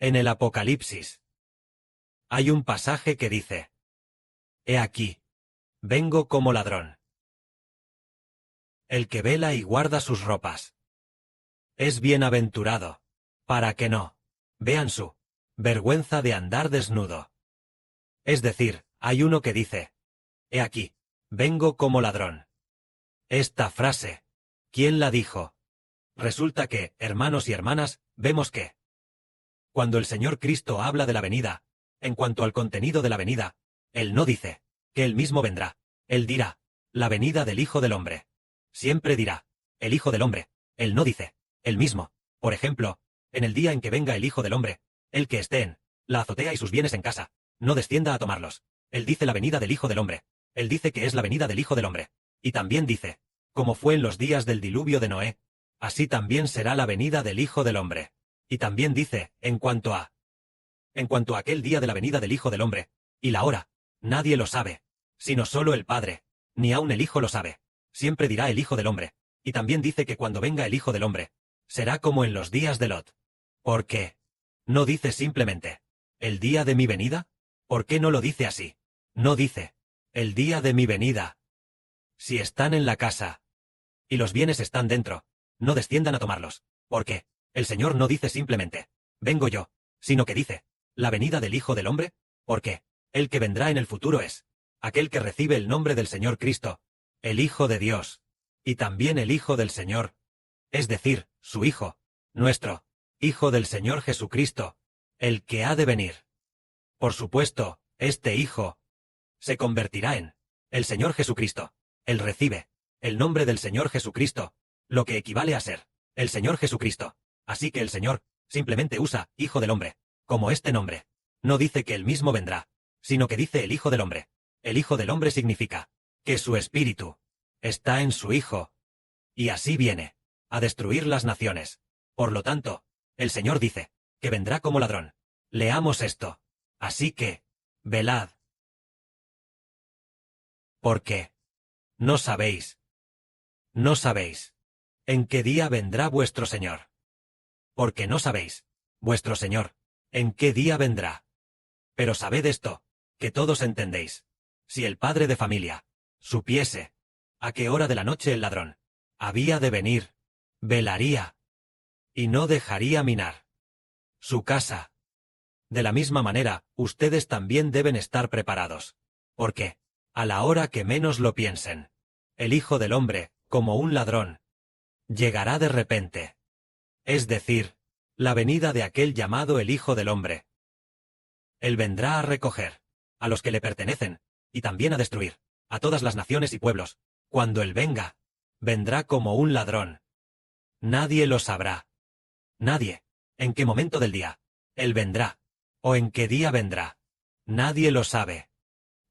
En el Apocalipsis hay un pasaje que dice: He aquí, vengo como ladrón. El que vela y guarda sus ropas es bienaventurado, para que no vean su vergüenza de andar desnudo. Es decir, hay uno que dice: He aquí, vengo como ladrón. Esta frase, ¿quién la dijo? Resulta que, hermanos y hermanas, vemos que cuando el Señor Cristo habla de la venida, en cuanto al contenido de la venida, Él no dice que Él mismo vendrá. Él dirá: la venida del Hijo del Hombre. Siempre dirá: el Hijo del Hombre. Él no dice Él mismo. Por ejemplo, en el día en que venga el Hijo del Hombre, el que esté en la azotea y sus bienes en casa, no descienda a tomarlos. Él dice la venida del Hijo del Hombre. Él dice que es la venida del Hijo del Hombre. Y también dice: como fue en los días del diluvio de Noé, así también será la venida del Hijo del Hombre. Y también dice, en cuanto a aquel día de la venida del Hijo del Hombre, y la hora, nadie lo sabe, sino solo el Padre, ni aun el Hijo lo sabe. Siempre dirá el Hijo del Hombre. Y también dice que cuando venga el Hijo del Hombre, será como en los días de Lot. ¿Por qué? ¿No dice simplemente el día de mi venida? ¿Por qué no lo dice así? No dice el día de mi venida. Si están en la casa y los bienes están dentro, no desciendan a tomarlos. ¿Por qué? El Señor no dice simplemente vengo yo, sino que dice la venida del Hijo del Hombre. ¿Por qué? El que vendrá en el futuro es aquel que recibe el nombre del Señor Cristo, el Hijo de Dios, y también el Hijo del Señor, es decir, su Hijo, nuestro Hijo del Señor Jesucristo, el que ha de venir. Por supuesto, este Hijo se convertirá en el Señor Jesucristo. Él recibe el nombre del Señor Jesucristo, lo que equivale a ser el Señor Jesucristo. Así que el Señor simplemente usa Hijo del Hombre como este nombre. No dice que él mismo vendrá, sino que dice el Hijo del Hombre. El Hijo del Hombre significa que su espíritu está en su Hijo, y así viene a destruir las naciones. Por lo tanto, el Señor dice que vendrá como ladrón. Leamos esto. Así que, velad. Porque no sabéis en qué día vendrá vuestro Señor. Porque no sabéis, vuestro Señor, en qué día vendrá. Pero sabed esto, que todos entendéis. Si el padre de familia supiese a qué hora de la noche el ladrón había de venir, velaría y no dejaría minar su casa. De la misma manera, ustedes también deben estar preparados. Porque, a la hora que menos lo piensen, el Hijo del Hombre, como un ladrón, llegará de repente. Es decir, la venida de aquel llamado el Hijo del Hombre. Él vendrá a recoger a los que le pertenecen, y también a destruir a todas las naciones y pueblos. Cuando Él venga, vendrá como un ladrón. Nadie lo sabrá. Nadie. ¿En qué momento del día Él vendrá? ¿O en qué día vendrá? Nadie lo sabe.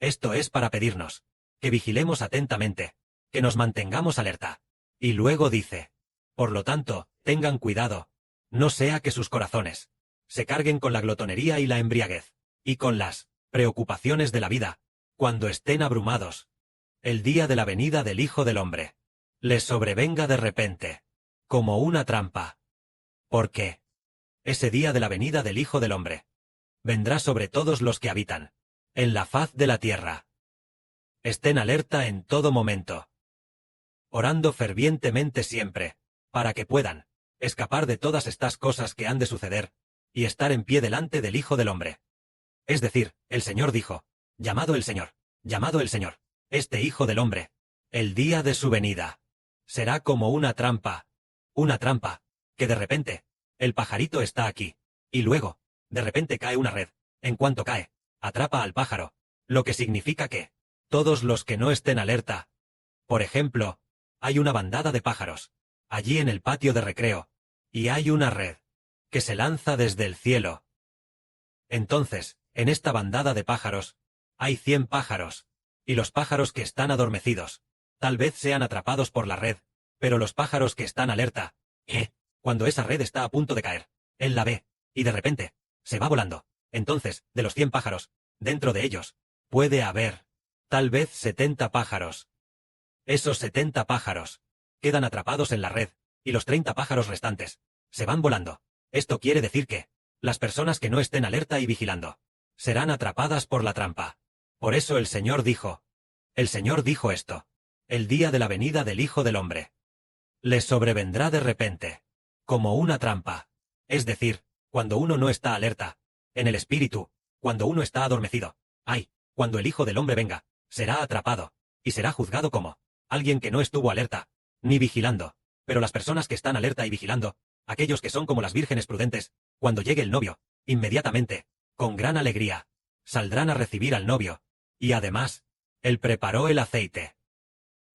Esto es para pedirnos que vigilemos atentamente, que nos mantengamos alerta. Y luego dice: por lo tanto, tengan cuidado, no sea que sus corazones se carguen con la glotonería y la embriaguez, y con las preocupaciones de la vida, cuando estén abrumados. El día de la venida del Hijo del Hombre les sobrevenga de repente, como una trampa. Porque ese día de la venida del Hijo del Hombre vendrá sobre todos los que habitan en la faz de la tierra. Estén alerta en todo momento, orando fervientemente siempre, para que puedan escapar de todas estas cosas que han de suceder, y estar en pie delante del Hijo del Hombre. Es decir, el Señor dijo: llamado el Señor, este Hijo del Hombre, el día de su venida será como una trampa, que de repente, el pajarito está aquí, y luego, de repente cae una red. En cuanto cae, atrapa al pájaro, lo que significa que todos los que no estén alerta. Por ejemplo, hay una bandada de pájaros allí en el patio de recreo, y hay una red que se lanza desde el cielo. Entonces, en esta bandada de pájaros, hay 100 pájaros, y los pájaros que están adormecidos tal vez sean atrapados por la red, pero los pájaros que están alerta, cuando esa red está a punto de caer, él la ve, y de repente se va volando. Entonces, de los 100 pájaros, dentro de ellos puede haber tal vez 70 pájaros. Esos 70 pájaros quedan atrapados en la red, y los 30 pájaros restantes se van volando. Esto quiere decir que Las personas que no estén alerta y vigilando serán atrapadas por la trampa. Por eso el Señor dijo esto: el día de la venida del Hijo del Hombre les sobrevendrá de repente, como una trampa. Es decir, cuando uno no está alerta, en el espíritu, cuando uno está adormecido. ¡Ay! Cuando el Hijo del Hombre venga, será atrapado, y será juzgado como alguien que no estuvo alerta, ni vigilando. Pero las personas que están alerta y vigilando, aquellos que son como las vírgenes prudentes, cuando llegue el novio, inmediatamente, con gran alegría, saldrán a recibir al novio, y además, él preparó el aceite.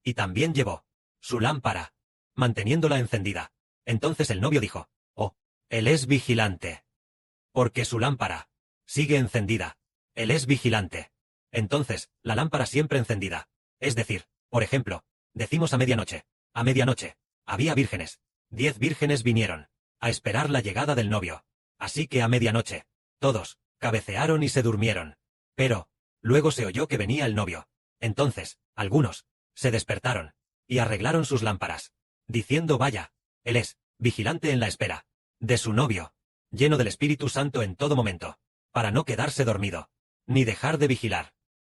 Y también llevó su lámpara, manteniéndola encendida. Entonces el novio dijo: «Oh, él es vigilante. Porque su lámpara sigue encendida. Él es vigilante». Entonces, la lámpara siempre encendida. Es decir, por ejemplo, decimos a medianoche. A medianoche, había vírgenes. 10 vírgenes vinieron a esperar la llegada del novio. Así que a medianoche, todos cabecearon y se durmieron. Pero, luego se oyó que venía el novio. Entonces, algunos se despertaron y arreglaron sus lámparas, diciendo: «Vaya, él es vigilante en la espera de su novio, lleno del Espíritu Santo en todo momento, para no quedarse dormido, ni dejar de vigilar,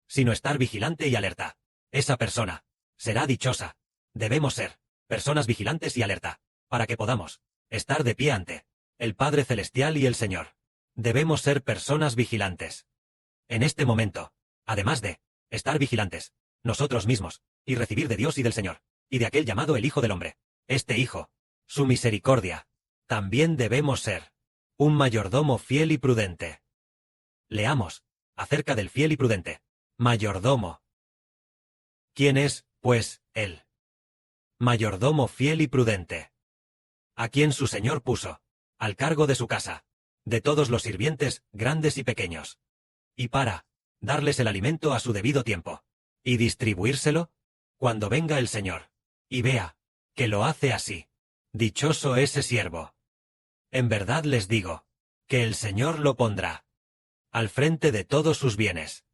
sino estar vigilante y alerta». Esa persona será dichosa. Debemos ser personas vigilantes y alerta, para que podamos estar de pie ante el Padre Celestial y el Señor. Debemos ser personas vigilantes. En este momento, además de estar vigilantes, nosotros mismos, y recibir de Dios y del Señor, y de aquel llamado el Hijo del Hombre, este Hijo, su misericordia, también debemos ser un mayordomo fiel y prudente. Leamos acerca del fiel y prudente mayordomo. ¿Quién es, pues, él? Mayordomo fiel y prudente, a quien su Señor puso al cargo de su casa, de todos los sirvientes, grandes y pequeños, y para darles el alimento a su debido tiempo, y distribuírselo cuando venga el Señor, y vea que lo hace así. Dichoso ese siervo. En verdad les digo, que el Señor lo pondrá al frente de todos sus bienes.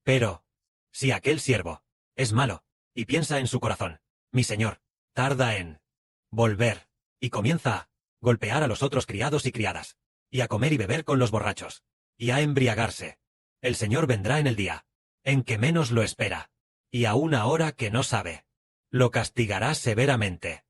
Pero, si aquel siervo es malo, y piensa en su corazón: «Mi señor tarda en volver», y comienza a golpear a los otros criados y criadas, y a comer y beber con los borrachos, y a embriagarse, el Señor vendrá en el día en que menos lo espera, y a una hora que no sabe. Lo castigará severamente,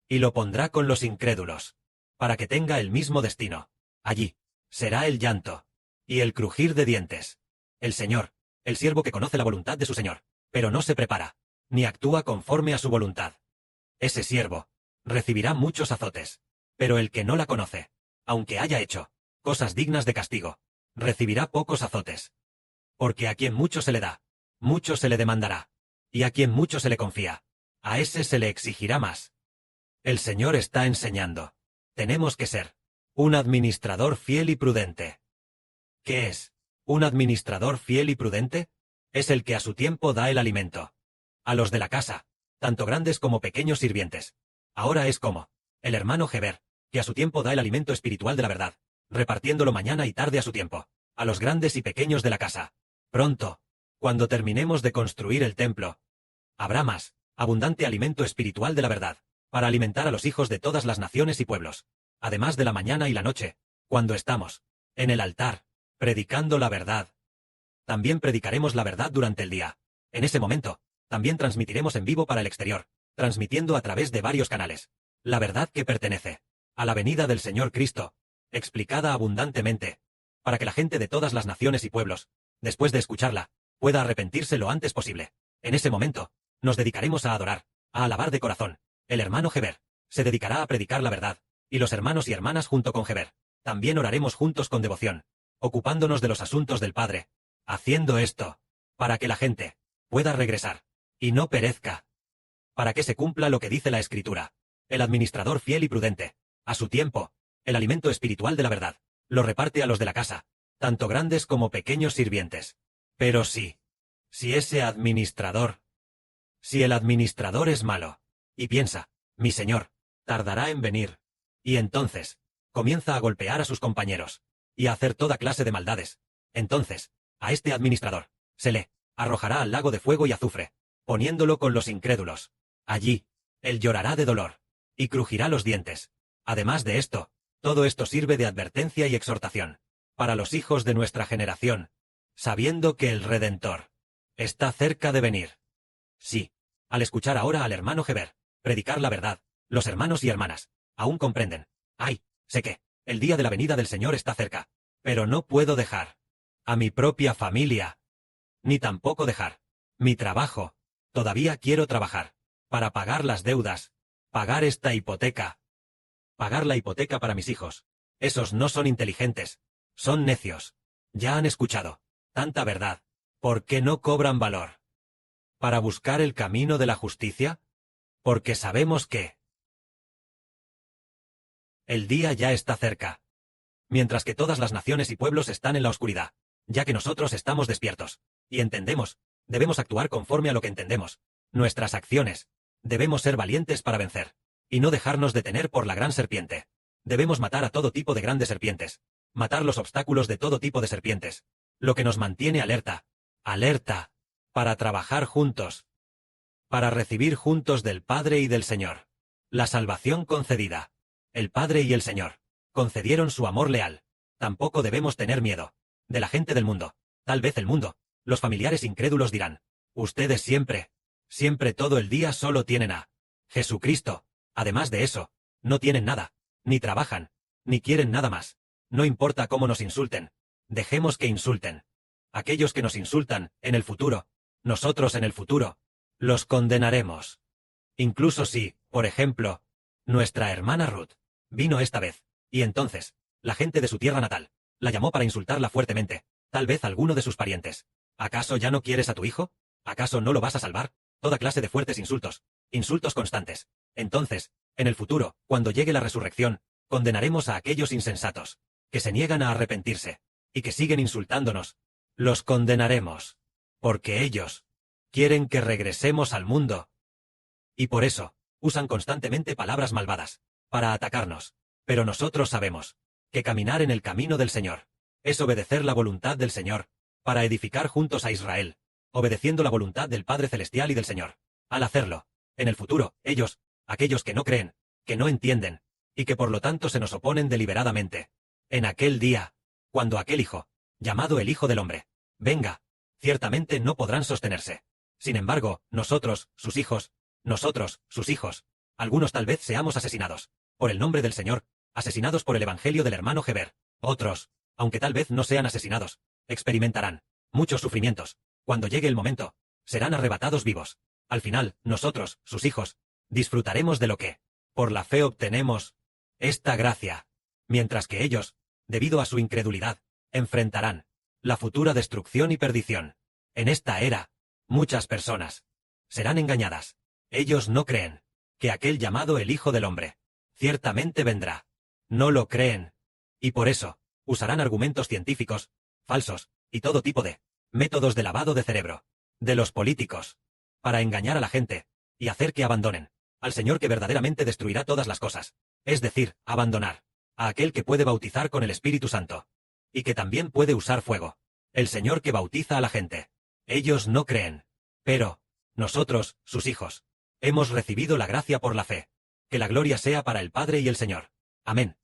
y lo pondrá con los incrédulos, para que tenga el mismo destino. Allí será el llanto y el crujir de dientes. El Señor, el siervo que conoce la voluntad de su Señor, pero no se prepara, ni actúa conforme a su voluntad. Ese siervo recibirá muchos azotes, pero el que no la conoce, aunque haya hecho cosas dignas de castigo, recibirá pocos azotes. Porque a quien mucho se le da, mucho se le demandará, y a quien mucho se le confía, a ese se le exigirá más. El Señor está enseñando. Tenemos que ser un administrador fiel y prudente. ¿Qué es un administrador fiel y prudente? Es el que a su tiempo da el alimento a los de la casa, tanto grandes como pequeños sirvientes. Ahora es como el hermano Heber, que a su tiempo da el alimento espiritual de la verdad, repartiéndolo mañana y tarde a su tiempo, a los grandes y pequeños de la casa. Pronto, cuando terminemos de construir el templo, habrá más abundante alimento espiritual de la verdad, para alimentar a los hijos de todas las naciones y pueblos, además de la mañana y la noche, cuando estamos en el altar, predicando la verdad. También predicaremos la verdad durante el día. En ese momento, también transmitiremos en vivo para el exterior, transmitiendo a través de varios canales la verdad que pertenece a la venida del Señor Cristo, explicada abundantemente, para que la gente de todas las naciones y pueblos, después de escucharla, pueda arrepentirse lo antes posible. En ese momento, nos dedicaremos a adorar, a alabar de corazón. El hermano Heber se dedicará a predicar la verdad, y los hermanos y hermanas junto con Heber. También oraremos juntos con devoción, ocupándonos de los asuntos del Padre, haciendo esto para que la gente pueda regresar y no perezca, para que se cumpla lo que dice la Escritura. El administrador fiel y prudente, a su tiempo, el alimento espiritual de la verdad, lo reparte a los de la casa, tanto grandes como pequeños sirvientes. Pero si el administrador es malo, y piensa: «Mi señor tardará en venir», y entonces comienza a golpear a sus compañeros, y a hacer toda clase de maldades, entonces, a este administrador se le arrojará al lago de fuego y azufre, poniéndolo con los incrédulos. Allí, él llorará de dolor, y crujirá los dientes. Además de esto, Todo esto sirve de advertencia y exhortación para los hijos de nuestra generación, sabiendo que el Redentor está cerca de venir. Sí, al escuchar ahora al hermano Heber predicar la verdad, los hermanos y hermanas aún comprenden. Ay, sé que el día de la venida del Señor está cerca, pero no puedo dejar a mi propia familia, ni tampoco dejar mi trabajo. Todavía quiero trabajar para pagar las deudas, pagar esta hipoteca, pagar la hipoteca para mis hijos. Esos no son inteligentes, son necios. Ya han escuchado tanta verdad. ¿Por qué no cobran valor? ¿Para buscar el camino de la justicia? Porque sabemos que el día ya está cerca. Mientras que todas las naciones y pueblos están en la oscuridad, ya que nosotros estamos despiertos y entendemos, debemos actuar conforme a lo que entendemos. Nuestras acciones, debemos ser valientes para vencer, y no dejarnos detener por la gran serpiente. Debemos matar a todo tipo de grandes serpientes, matar los obstáculos de todo tipo de serpientes, lo que nos mantiene alerta, alerta, para trabajar juntos, para recibir juntos del Padre y del Señor la salvación concedida. El Padre y el Señor concedieron su amor leal. Tampoco debemos tener miedo de la gente del mundo. Tal vez el mundo, los familiares incrédulos dirán, ustedes siempre, siempre todo el día solo tienen a Jesucristo. Además de eso, no tienen nada, ni trabajan, ni quieren nada más. No importa cómo nos insulten, dejemos que insulten. Aquellos que nos insultan, en el futuro, nosotros en el futuro, los condenaremos. Incluso si, por ejemplo, nuestra hermana Ruth vino esta vez, y entonces, la gente de su tierra natal la llamó para insultarla fuertemente, tal vez alguno de sus parientes. ¿Acaso ya no quieres a tu hijo? ¿Acaso no lo vas a salvar? Toda clase de fuertes insultos, insultos constantes. Entonces, en el futuro, cuando llegue la resurrección, condenaremos a aquellos insensatos, que se niegan a arrepentirse, y que siguen insultándonos. Los condenaremos, porque ellos quieren que regresemos al mundo. Y por eso, usan constantemente palabras malvadas, para atacarnos. Pero nosotros sabemos que caminar en el camino del Señor es obedecer la voluntad del Señor, para edificar juntos a Israel, obedeciendo la voluntad del Padre Celestial y del Señor. Al hacerlo, en el futuro, ellos, aquellos que no creen, que no entienden, y que por lo tanto se nos oponen deliberadamente, en aquel día, cuando aquel Hijo, llamado el Hijo del Hombre, venga, ciertamente no podrán sostenerse. Sin embargo, nosotros, sus hijos, algunos tal vez seamos asesinados, por el nombre del Señor, asesinados por el Evangelio del hermano Heber. Otros, aunque tal vez no sean asesinados, experimentarán muchos sufrimientos. Cuando llegue el momento, serán arrebatados vivos. Al final, nosotros, sus hijos, disfrutaremos de lo que, por la fe obtenemos, esta gracia, mientras que ellos, debido a su incredulidad, enfrentarán la futura destrucción y perdición. En esta era, muchas personas serán engañadas. Ellos no creen que aquel llamado el Hijo del Hombre ciertamente vendrá. No lo creen. Y por eso, usarán argumentos científicos, falsos, y todo tipo de métodos de lavado de cerebro, de los políticos, para engañar a la gente, y hacer que abandonen al Señor que verdaderamente destruirá todas las cosas. Es decir, abandonar a aquel que puede bautizar con el Espíritu Santo, y que también puede usar fuego. El Señor que bautiza a la gente. Ellos no creen. Pero, nosotros, sus hijos, hemos recibido la gracia por la fe. Que la gloria sea para el Padre y el Señor. Amén.